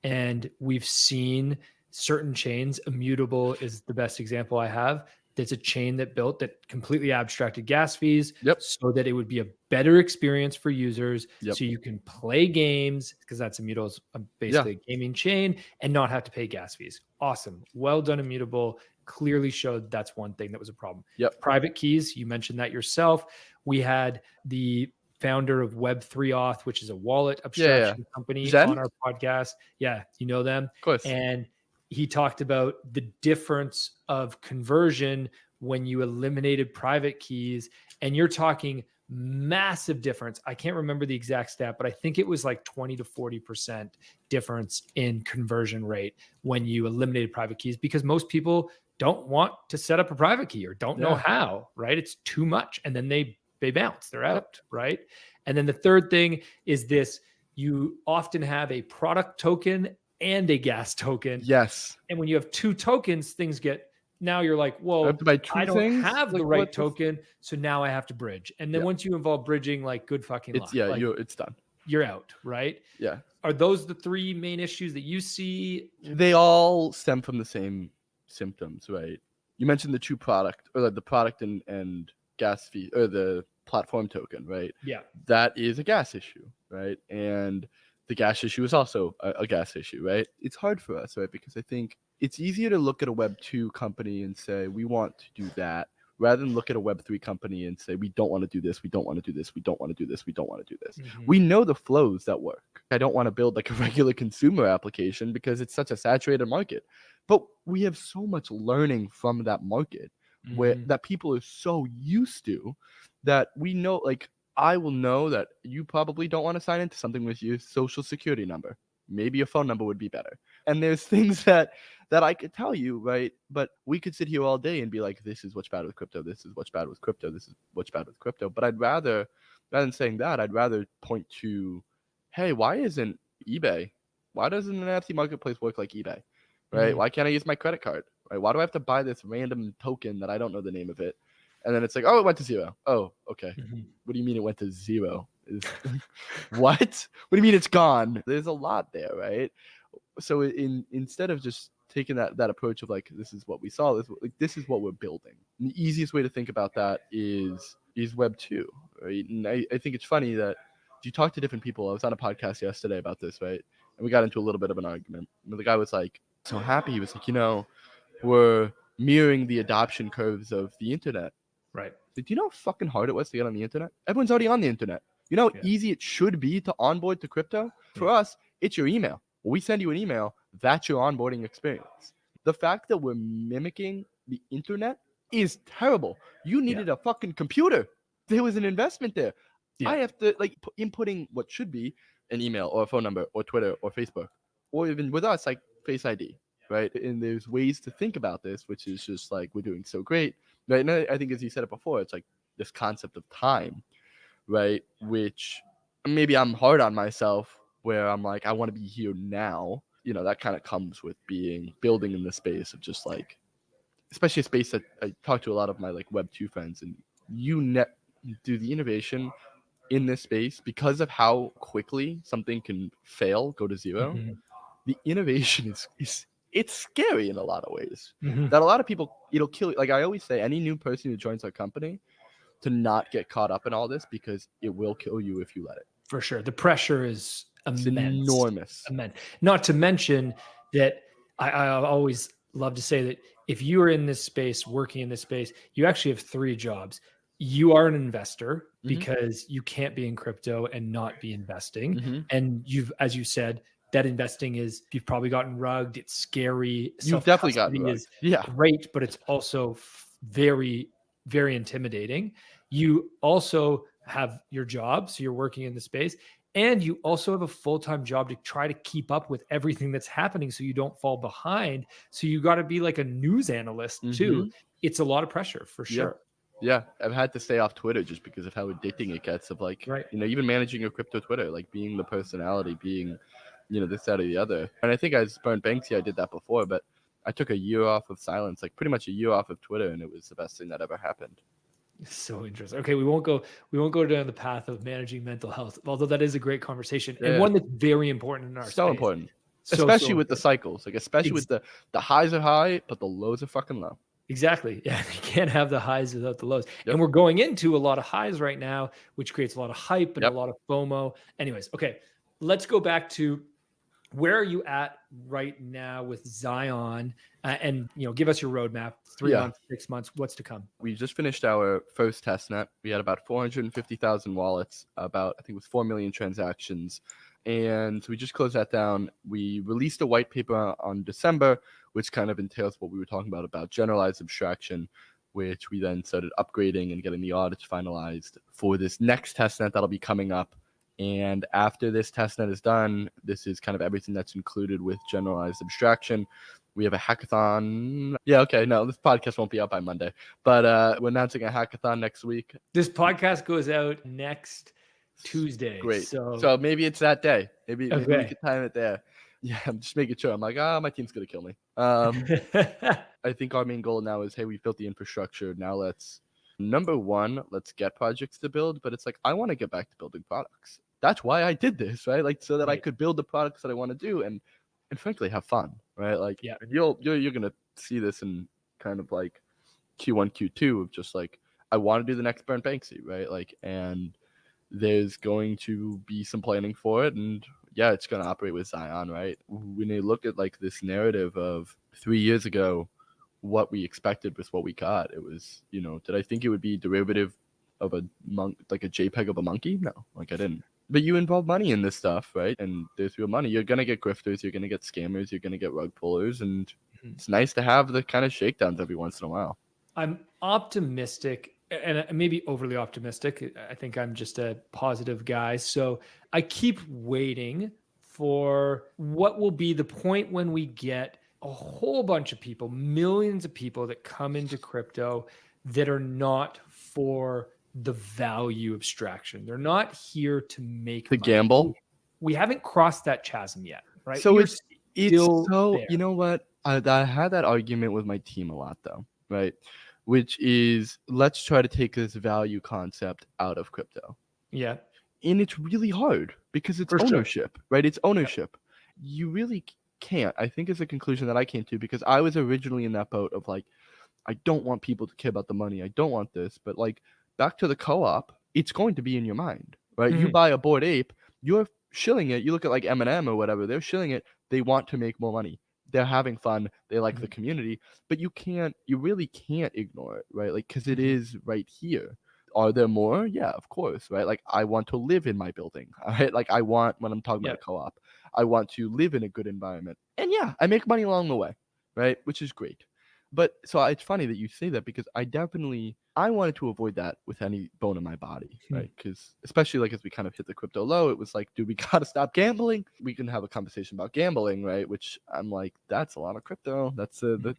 and we've seen certain chains, Immutable is the best example I have. That's a chain that built that completely abstracted gas fees so that it would be a better experience for users. So you can play games, because that's Immutable's basically a gaming chain, and not have to pay gas fees. Awesome. Well done, Immutable. Clearly showed that's one thing that was a problem. Private keys, you mentioned that yourself. We had the founder of Web3 Auth, which is a wallet abstraction company, Zen? on our podcast. Yeah, you know them. Of course. And he talked about the difference of conversion when you eliminated private keys, and you're talking massive difference. I can't remember the exact stat, but I think it was like 20 to 40% difference in conversion rate when you eliminated private keys, because most people don't want to set up a private key or don't know how, right? It's too much. And then they bounce, they're out, right? And then the third thing is this: you often have a product token and a gas token. Yes. And when you have 2 tokens, things get, now you're like, whoa, I don't things? have the right token. So now I have to bridge. And then once you involve bridging, like, good fucking luck. It's done. You're out, right? Yeah. Are those the 3 main issues that you see? They all stem from the same symptoms, right? You mentioned the 2 product, or the product and gas fee, or the platform token, right? Yeah. That is a gas issue, right? And the gas issue is also a gas issue, right? It's hard for us, right? Because I think it's easier to look at a Web 2 company and say, we want to do that, rather than look at a Web 3 company and say, we don't want to do this, we don't want to do this, we don't want to do this, we don't want to do this. We know the flows that work. I don't want to build like a regular consumer application because it's such a saturated market. But we have so much learning from that market where that people are so used to that we know, like, I will know that you probably don't want to sign into something with your social security number. Maybe your phone number would be better. And there's things that I could tell you, right? But we could sit here all day and be like, this is what's bad with crypto. This is what's bad with crypto. This is what's bad with crypto. But rather than saying that, I'd rather point to, hey, why doesn't an NFT marketplace work like eBay, right? Why can't I use my credit card, right? Why do I have to buy this random token that I don't know the name of it? And then it's like, oh, it went to 0. Oh, okay. What do you mean it went to 0? What? What do you mean it's gone? There's a lot there, right? So instead of just taking that approach of like, this is what we saw, this is what we're building. And the easiest way to think about that is Web 2, right? And I think it's funny that you talk to different people. I was on a podcast yesterday about this, right? And we got into a little bit of an argument. And the guy was like so happy. He was like, we're mirroring the adoption curves of the internet. Right. Do you know how fucking hard it was to get on the internet? Everyone's already on the internet. You know how easy it should be to onboard to crypto? For us, it's your email. When we send you an email, that's your onboarding experience. The fact that we're mimicking the internet is terrible. You needed a fucking computer. There was an investment there. I have to, like, inputting what should be an email or a phone number or Twitter or Facebook, or even with us, like Face ID, right? And there's ways to think about this, which is just like, we're doing so great. Right. And I think, as you said it before, it's like this concept of time, right? Which maybe I'm hard on myself, where I'm like, I want to be here now. That kind of comes with building in the space of just like, especially a space that I talk to a lot of my like Web 2 friends, and do the innovation in this space because of how quickly something can fail, go to 0. The innovation is it's scary in a lot of ways. That a lot of people, it'll kill you. Like I always say, any new person who joins our company, to not get caught up in all this, because it will kill you if you let it. For sure. The pressure is immense. It's enormous. Not to mention that I always love to say that if you are in this space, working in this space, you actually have 3 jobs. You are an investor, because you can't be in crypto and not be investing. And as you said, that investing you've probably gotten rugged. It's scary. You've definitely gotten rugged. Yeah. Great, but it's also very, very intimidating. You also have your job, so you're working in the space, and you also have a full-time job to try to keep up with everything that's happening so you don't fall behind. So you got to be like a news analyst too. It's a lot of pressure, for sure. Yeah, I've had to stay off Twitter just because of how addicting it gets. Of like, Right. even managing your crypto Twitter, like being the personality, being, this, that, or the other. And I think as Burnt Banksy, I did that before, but I took a year off of silence, like pretty much a year off of Twitter, and it was the best thing that ever happened. So interesting. Okay, we won't go down the path of managing mental health, although that is a great conversation and Yeah, one that's very important in our so space. important, So especially with the important. cycles, like especially with the highs are high, but the lows are fucking low. Exactly. Yeah, you can't have the highs without the lows. Yep. And we're going into a lot of highs right now, which creates a lot of hype and a Yep. lot of FOMO. Anyways, okay, let's go back to where are you at right now with Xion, and give us your roadmap. 3 months, 6 months, what's to come? We just finished our first testnet. We had about 450,000 wallets, about I think it was 4 million transactions, and we just closed that down. We released a white paper on December, which kind of entails what we were talking about generalized abstraction, which we then started upgrading and getting the audits finalized for this next testnet that'll be coming up. And after this testnet is done, this is kind of everything that's included with generalized abstraction. We have a hackathon. Yeah, okay. No, this podcast won't be out by Monday, but we're announcing a hackathon next week. This podcast goes out next Tuesday. Great. So maybe it's that day. Maybe we can time it there. Yeah, I'm just making sure. I'm like, my team's going to kill me. I think our main goal now is, hey, we've built the infrastructure. Now let's get projects to build. But it's like, I want to get back to building products. That's why I did this, right? Like, so that I could build the products that I want to do and frankly have fun, right? Like, yeah, you're gonna see this in kind of like Q1, Q2 of just like, I want to do the next Burnt Banksy, right? Like, and there's going to be some planning for it, and yeah, it's gonna operate with Xion, right? When you look at like this narrative of 3 years ago, what we expected with what we got, it was, did I think it would be derivative of a like a JPEG of a monkey? No, like I didn't. But you involve money in this stuff, right? And there's real money. You're going to get grifters. You're going to get scammers. You're going to get rug pullers. And it's nice to have the kind of shakedowns every once in a while. I'm optimistic, and maybe overly optimistic. I think I'm just a positive guy. So I keep waiting for what will be the point when we get a whole bunch of people, millions of people that come into crypto that are not for the value abstraction. They're not here to make the money. Gamble. We haven't crossed that chasm yet, right? So it's so there. You know what? I had that argument with my team a lot though, right? Which is, let's try to take this value concept out of crypto. Yeah. And it's really hard because it's ownership, right? It's ownership. Yeah. You really can't. I think it's a conclusion that I came to because I was originally in that boat of like, I don't want people to care about the money. I don't want this, but like, back to the co-op, it's going to be in your mind, right? Mm-hmm. You buy a Bored Ape, you're shilling it. You look at like M&M or whatever, they're shilling it. They want to make more money. They're having fun. They like the community, but you really can't ignore it, right? Like, because it is right here. Are there more? Yeah, of course, right? Like, I want to live in my building, all right? Like, I want, when I'm talking about a co-op, I want to live in a good environment. And yeah, I make money along the way, right? Which is great. But so it's funny that you say that because I wanted to avoid that with any bone in my body, right? Because especially like as we kind of hit the crypto low, it was like, dude, we got to stop gambling. We can have a conversation about gambling, right? Which I'm like, that's a lot of crypto. That's the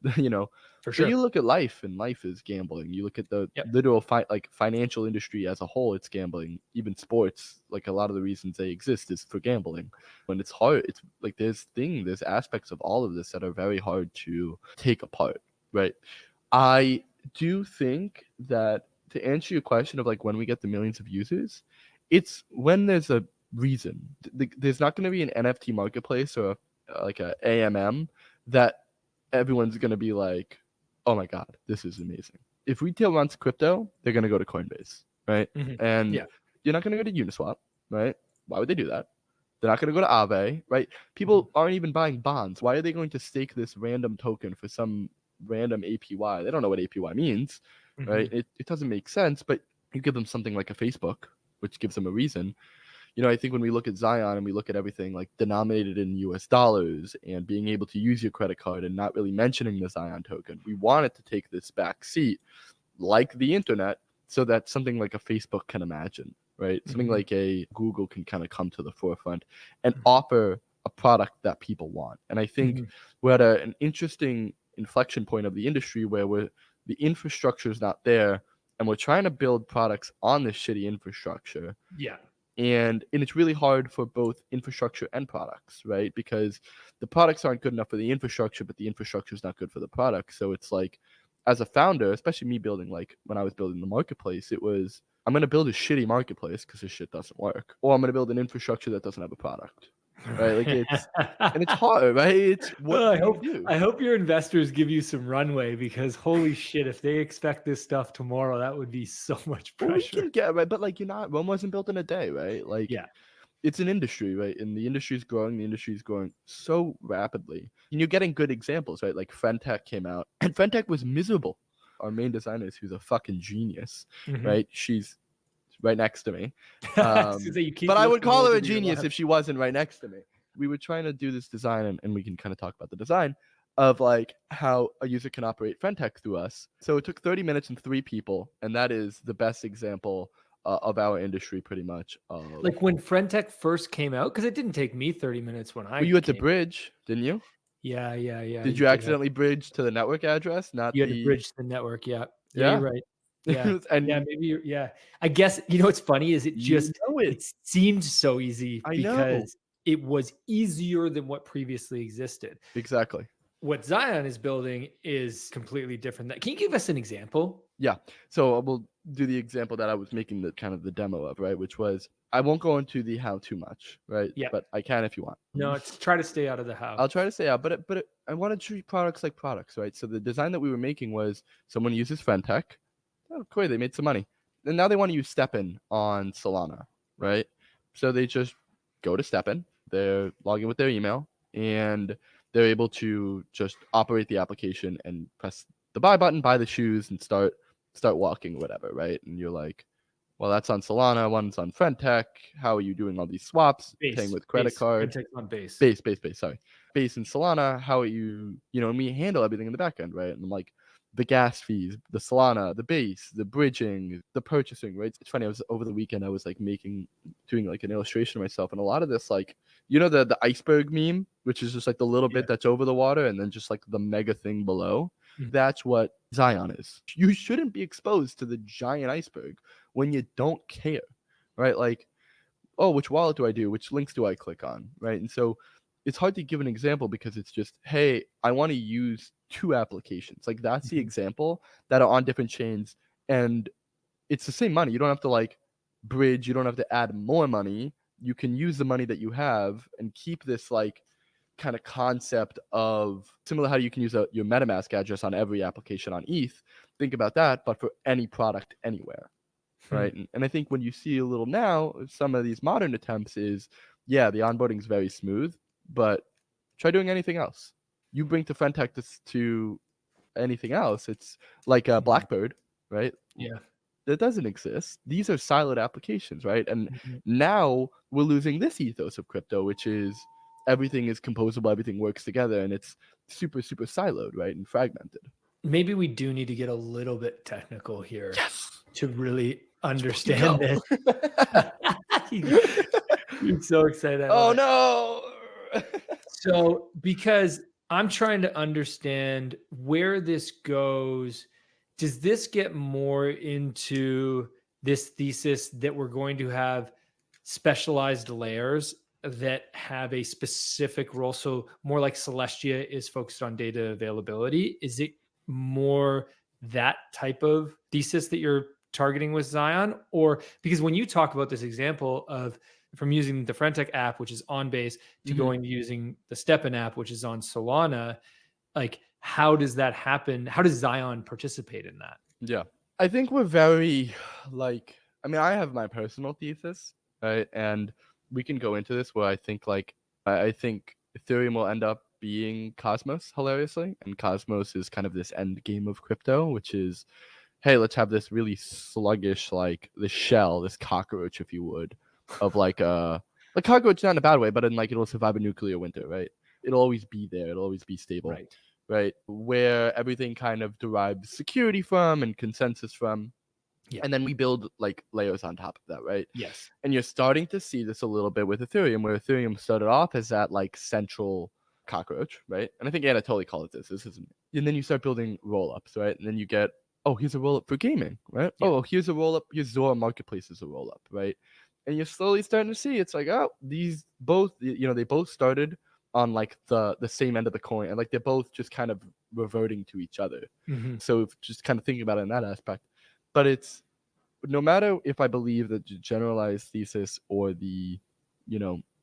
For sure. So you look at life, and life is gambling. You look at the literal financial industry as a whole, it's gambling. Even sports, like a lot of the reasons they exist is for gambling. When it's hard, it's like there's aspects of all of this that are very hard to take apart. Right. I do think that to answer your question of like when we get the millions of users, it's when there's a reason. There's not going to be an NFT marketplace or like a AMM that everyone's going to be like, oh my God, this is amazing. If retail wants crypto, they're going to go to Coinbase, right? And you're not going to go to Uniswap, right? Why would they do that? They're not going to go to Aave, right? People aren't even buying bonds. Why are they going to stake this random token for some random APY? They don't know what APY means, right? It doesn't make sense, but you give them something like a Facebook, which gives them a reason. I think when we look at Xion and we look at everything like denominated in US dollars and being able to use your credit card and not really mentioning the Xion token, we want it to take this back seat like the internet so that something like a Facebook can imagine, right? Something like a Google can kind of come to the forefront and offer a product that people want. And I think we're at an interesting inflection point of the industry where the infrastructure is not there and we're trying to build products on this shitty infrastructure. Yeah. And it's really hard for both infrastructure and products, right? Because the products aren't good enough for the infrastructure, but the infrastructure is not good for the product. So it's like, as a founder, especially me building, like when I was building the marketplace, it was, I'm going to build a shitty marketplace because this shit doesn't work. Or I'm going to build an infrastructure that doesn't have a product, right? Like and it's hard, right? It's what Well, do you do? I hope your investors give you some runway, because holy shit, if they expect this stuff tomorrow, that would be so much Well, we pressure. can get, right? But like, Rome wasn't built in a day, right? Like, Yeah. it's an industry, right? And the industry is growing. The industry is growing so rapidly. And you're getting good examples, right? Like Fentech came out, and Fentech was miserable. Our main designer, who's a fucking genius, right? She's right next to me. But I would call her a genius if she wasn't right next to me. We were trying to do this design, and we can kind of talk about the design of like how a user can operate Fentech through us. So it took 30 minutes and 3 people, and that is the best example of our industry, pretty much. Like when Frentech first came out, because it didn't take me 30 minutes when I Well, you had to came. bridge, didn't you? Yeah. Did you accidentally bridge to the network address? Not You had to the. bridge the network. Yeah. Yeah, Yeah. you're right. Yeah. And Yeah, maybe you're, yeah. I guess, what's funny is it just, it. it seemed so easy I know. because it was easier than what previously existed. Exactly. What Xion is building is completely different. Can you give us an example? Yeah. So we'll do the example that I was making the kind of the demo of, right? Which was, I won't go into the how too much, right? Yeah. But I can if you want. No, try to stay out of the how. I'll try to stay out, but I want to treat products like products, right? So the design that we were making was, someone uses Fentech. Oh, cool, they made some money. And now they want to use Steppen on Solana, right? So they just go to Steppen, they're logging with their email, and they're able to just operate the application and press the buy button, buy the shoes, and start walking, whatever, right? And you're like, well, that's on Solana, one's on Fentech. How are you doing all these swaps? Paying with credit card. Fentech's on Base. Sorry. Base and Solana, how are you, and we handle everything in the back end, right? And I'm like, the gas fees, the Solana, the base, the bridging, the purchasing, right? It's funny, I was over the weekend, I was like doing like an illustration of myself, and a lot of this, like, the iceberg meme, which is just like the little bit that's over the water and then just like the mega thing below. That's what Xion is. You shouldn't be exposed to the giant iceberg when you don't care, right? Like, oh, which wallet do I do? Which links do I click on, right? And so it's hard to give an example because it's just, hey, I want to use 2 applications. Like, that's the example that are on different chains, and it's the same money. You don't have to like bridge. You don't have to add more money. You can use the money that you have and keep this like kind of concept of similar how you can use your MetaMask address on every application on ETH. Think about that, but for any product anywhere, right? And I think when you see a little now, some of these modern attempts is, yeah, the onboarding is very smooth, but try doing anything else. You bring to Fentech to anything else, it's like a Blackbird, right? Yeah. That doesn't exist. These are siloed applications, right? And now we're losing this ethos of crypto, which is everything is composable, everything works together, and it's super, super siloed, right? And fragmented. Maybe we do need to get a little bit technical here to really understand Go. this. You're so excited. Oh no. So, because I'm trying to understand where this goes, does this get more into this thesis that we're going to have specialized layers that have a specific role? So more like Celestia is focused on data availability. Is it more that type of thesis that you're targeting with Xion? Or because when you talk about this example of from using the Frentech app, which is on Base, to going to using the Steppen app, which is on Solana, like, how does that happen? How does Xion participate in that? Yeah, I think we're very like, I have my personal thesis, right? And we can go into this where I think Ethereum will end up being Cosmos, hilariously. And Cosmos is kind of this end game of crypto, which is, hey, let's have this really sluggish, like the shell, this cockroach, if you would, of like a cockroach, not in a bad way, but in like it'll survive a nuclear winter, right? It'll always be there. It'll always be stable, right? Where everything kind of derives security from and consensus from. Yeah. And then we build like layers on top of that, right? Yes. And you're starting to see this a little bit with Ethereum, where Ethereum started off as that like central cockroach, right? And I think Anatoly called it this. This isn't. And then you start building roll-ups, right? And then you get oh, here's a roll up for gaming, right? Yeah. Oh, here's a roll up. Here's Zora Marketplace is a roll up, right? And you're slowly starting to see it's like, oh, these both, they both started on like the same end of the coin, and like they're both just kind of reverting to each other. Mm-hmm. So just kind of thinking about it in that aspect, but it's no matter if I believe the generalized thesis or the,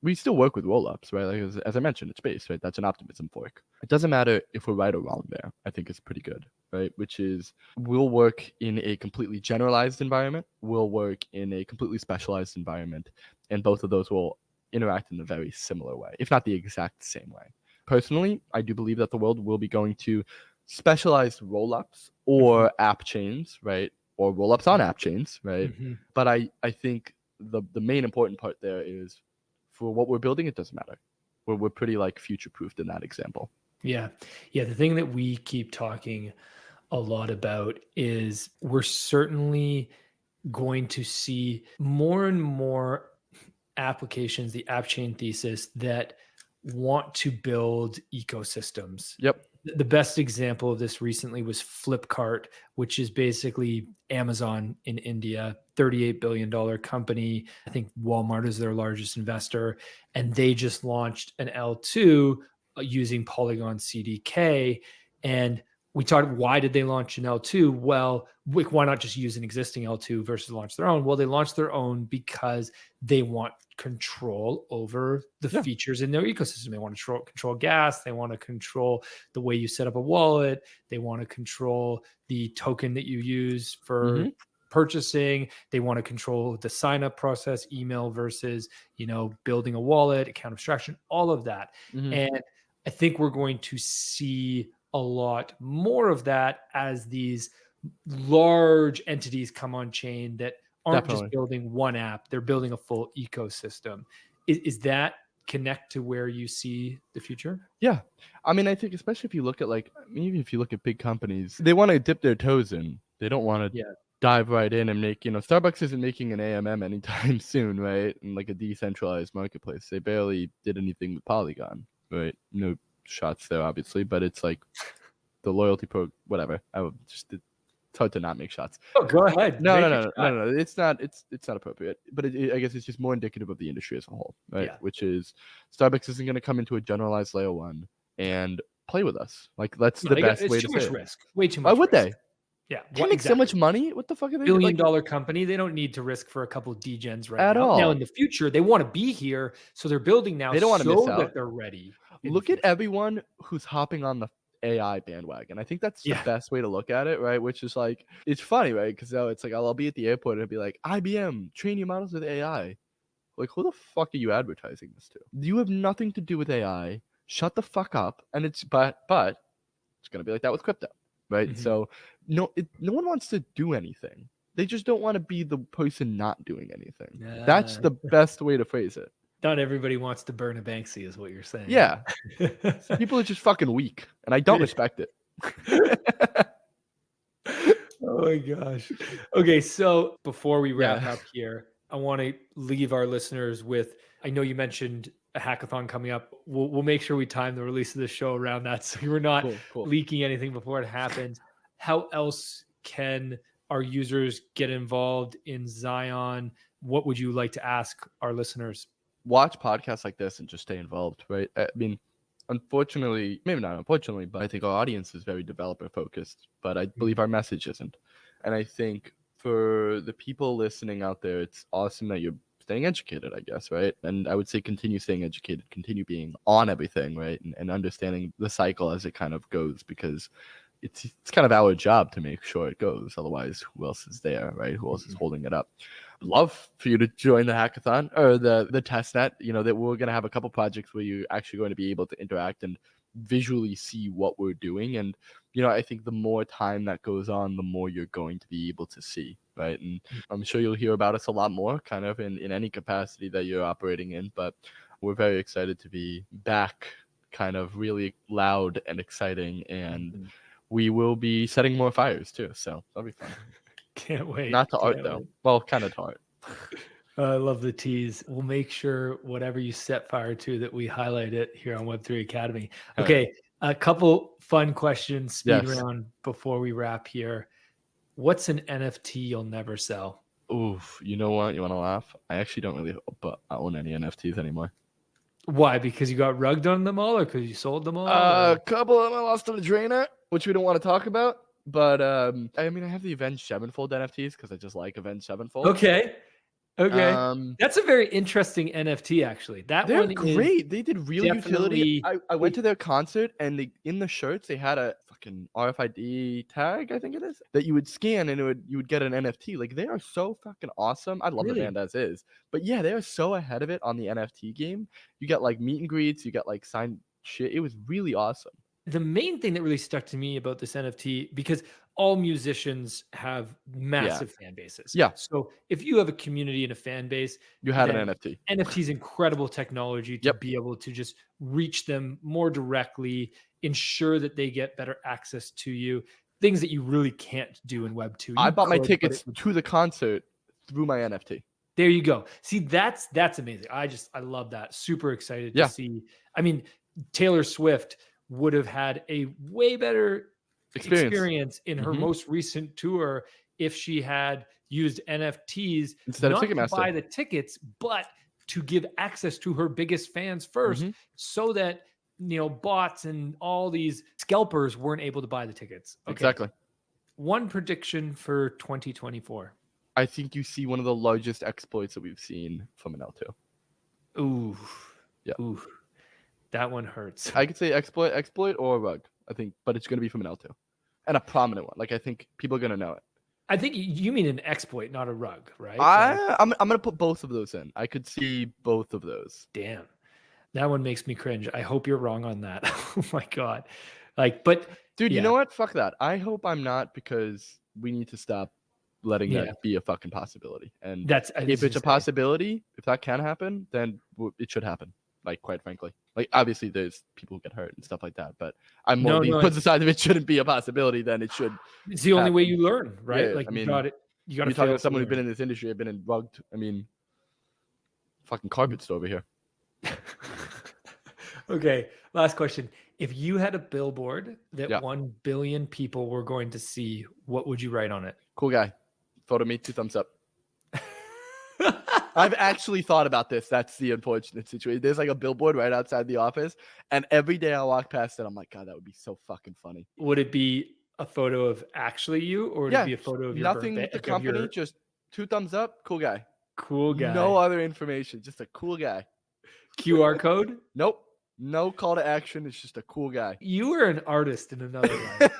we still work with roll-ups, right? Like as I mentioned, it's space, right? That's an optimism fork. It doesn't matter if we're right or wrong there. I think it's pretty good, right? Which is we'll work in a completely generalized environment. We'll work in a completely specialized environment. And both of those will interact in a very similar way, if not the exact same way. Personally, I do believe that the world will be going to specialized roll-ups or app chains, right? Or roll-ups on app chains, right? Mm-hmm. But I think the main important part there is for what we're building, it doesn't matter. We're pretty like future-proofed in that example. Yeah. Yeah. The thing that we keep talking a lot about is we're certainly going to see more and more applications, the app chain thesis, that want to build ecosystems. Yep. The best example of this recently was Flipkart, which is basically Amazon in India, $38 billion company. I think Walmart is their largest investor. And they just launched an L2 using Polygon CDK. And we talked, why did they launch an L2? Well, why not just use an existing L2 versus launch their own? Well, they launched their own because they want control over the features in their ecosystem. They want to control gas. They want to control the way you set up a wallet. They want to control the token that you use for purchasing. They want to control the sign up process, email versus, building a wallet, account abstraction, all of that. And I think we're going to see a lot more of that as these large entities come on chain that aren't just building one app, they're building a full ecosystem. Is that connect to where you see the future? Yeah. I mean, I think especially if you look at even if you look at big companies, they want to dip their toes in. They don't want to dive right in and make, Starbucks isn't making an AMM anytime soon, right? And like a decentralized marketplace. They barely did anything with Polygon, right? No shots there, obviously, but it's like the loyalty whatever. It's hard to not make shots. Oh, go ahead. No. It's not appropriate. But I guess it's just more indicative of the industry as a whole, right? Yeah. Which is Starbucks isn't going to come into a generalized layer one and play with us. Like that's the best way to say it. It's too much risk. Way too much. Why would they? Yeah. They make so much money. What the fuck are they doing? $1 billion company. They don't need to risk for a couple of degens right at now. all. Now in the future, they want to be here, so they're building now. They don't want to miss out. That they're ready. Look at everyone who's hopping on the AI bandwagon. I think that's the best way to look at it, right? Which is like, it's funny, right? Because it's like I'll be at the airport and it'll be like, IBM, train your models with AI. Like, who the fuck are you advertising this to? You have nothing to do with AI. Shut the fuck up. And but it's gonna be like that with crypto, right? So no one wants to do anything. They just don't want to be the person not doing anything. That's the best way to phrase it. Not everybody wants to burn a Banksy, is what you're saying. Yeah. People are just fucking weak, and I don't respect it. Oh my gosh. Okay, so before we wrap up here, I want to leave our listeners with, I know you mentioned a hackathon coming up. We'll make sure we time the release of the show around that so we're not leaking anything before it happens. How else can our users get involved in Xion? What would you like to ask our listeners? Watch podcasts like this and just stay involved, right? I mean, unfortunately, maybe not unfortunately, but I think our audience is very developer focused, but I believe our message isn't. And I think for the people listening out there, it's awesome that you're staying educated, I guess, right? And I would say continue staying educated, continue being on everything, right? And understanding the cycle as it kind of goes, because it's kind of our job to make sure it goes. Otherwise, who else is there, right? Who else is holding it up? Love for you to join the hackathon or the test net. That we're going to have a couple projects where you're actually going to be able to interact and visually see what we're doing. And, I think the more time that goes on, the more you're going to be able to see, right? And I'm sure you'll hear about us a lot more kind of in any capacity that you're operating in. But we're very excited to be back, kind of really loud and exciting. And we will be setting more fires too. So that'll be fun. Can't wait. Not to art though. Well, kind of to art. I love the tease. We'll make sure whatever you set fire to that we highlight it here on Web3 Academy. Okay, a couple fun questions, speed round before we wrap here. What's an NFT you'll never sell? Oof, you know what? You want to laugh? I actually don't really own any NFTs anymore. Why? Because you got rugged on them all, or because you sold them all? A couple of them I lost to the trainer, which we don't want to talk about. But I mean, I have the Avenged Sevenfold NFTs because I just like Avenged Sevenfold. Okay. That's a very interesting NFT, actually. They're great. They did real utility. I went to their concert, and in the shirts they had a fucking RFID tag, I think it is, that you would scan, and you would get an NFT. Like, they are so fucking awesome. I love the band as is, but yeah, they are so ahead of it on the NFT game. You get like meet and greets, you get like signed shit. It was really awesome. The main thing that really stuck to me about this NFT, because all musicians have massive fan bases. Yeah. So if you have a community and a fan base, you had an NFT. NFT is incredible technology to be able to just reach them more directly, ensure that they get better access to you, things that you really can't do in Web 2. I bought my tickets to the concert through my NFT. There you go. See, that's amazing. I love that. Super excited to see. I mean, Taylor Swift would have had a way better experience in her most recent tour if she had used NFTs instead of Ticketmaster to buy the tickets, but to give access to her biggest fans first, so that bots and all these scalpers weren't able to buy the tickets. Okay. Exactly. One prediction for 2024. I think you see one of the largest exploits that we've seen from an L2. Ooh. Yeah. Ooh. That one hurts. I could say exploit or rug, I think, but it's going to be from an L2 and a prominent one. Like, I think people are going to know it. I think you mean an exploit, not a rug, right? I'm going to put both of those in. I could see both of those. Damn. That one makes me cringe. I hope you're wrong on that. Oh my God. But dude, you know what? Fuck that. I hope I'm not, because we need to stop letting that be a fucking possibility. And if it's a possibility, if that can happen, then it should happen. Like, quite frankly, like, obviously there's people who get hurt and stuff like that, but I'm more puts aside if it shouldn't be a possibility, then it should. It's the only way you learn, right? Yeah, like, I mean, you got to talk to someone who's been in this industry. I've been in rugged. I mean, fucking carpet store over here. Okay, last question. If you had a billboard that 1 billion people were going to see, what would you write on it? Cool guy. Photo me, 2 thumbs up. I've actually thought about this. That's the unfortunate situation. There's like a billboard right outside the office, and every day I walk past it, I'm like, God, that would be so fucking funny. Would it be a photo of actually you, or would it be a photo of your nothing with the company? Just 2 thumbs up. Cool guy. Cool guy. No other information. Just a cool guy. QR code? Nope. No call to action. It's just a cool guy. You were an artist in another life.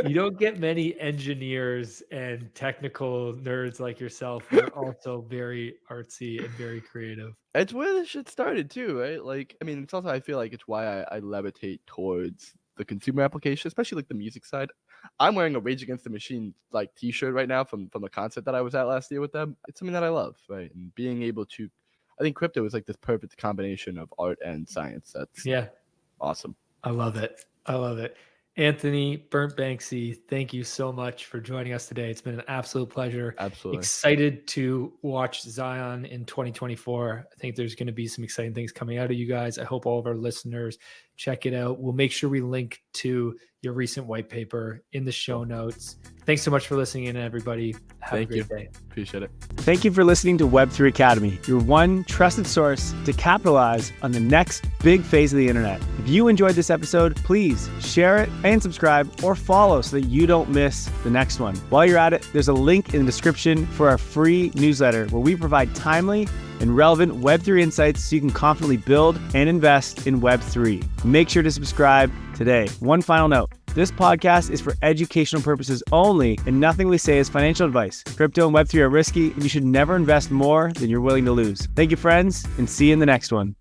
You don't get many engineers and technical nerds like yourself who are also very artsy and very creative. It's where this shit started too, right? Like, I mean, it's also, I feel like it's why I levitate towards the consumer application, especially like the music side. I'm wearing a Rage Against the Machine like t-shirt right now from the concert that I was at last year with them. It's something that I love, right? And being able to, I think crypto is like this perfect combination of art and science. That's awesome. I love it. Anthony Burnt Banksy, thank you so much for joining us today. It's been an absolute pleasure. Absolutely. Excited to watch Xion in 2024. I think there's going to be some exciting things coming out of you guys. I hope all of our listeners check it out. We'll make sure we link to your recent white paper in the show notes. Thanks so much for listening in, everybody. Have a great day. Appreciate it. Thank you for listening to Web3 Academy, your one trusted source to capitalize on the next big phase of the internet. If you enjoyed this episode, please share it and subscribe or follow so that you don't miss the next one. While you're at it, there's a link in the description for our free newsletter where we provide timely and relevant Web3 insights so you can confidently build and invest in Web3. Make sure to subscribe today. One final note. This podcast is for educational purposes only, and nothing we say is financial advice. Crypto and Web3 are risky, and you should never invest more than you're willing to lose. Thank you, friends, and see you in the next one.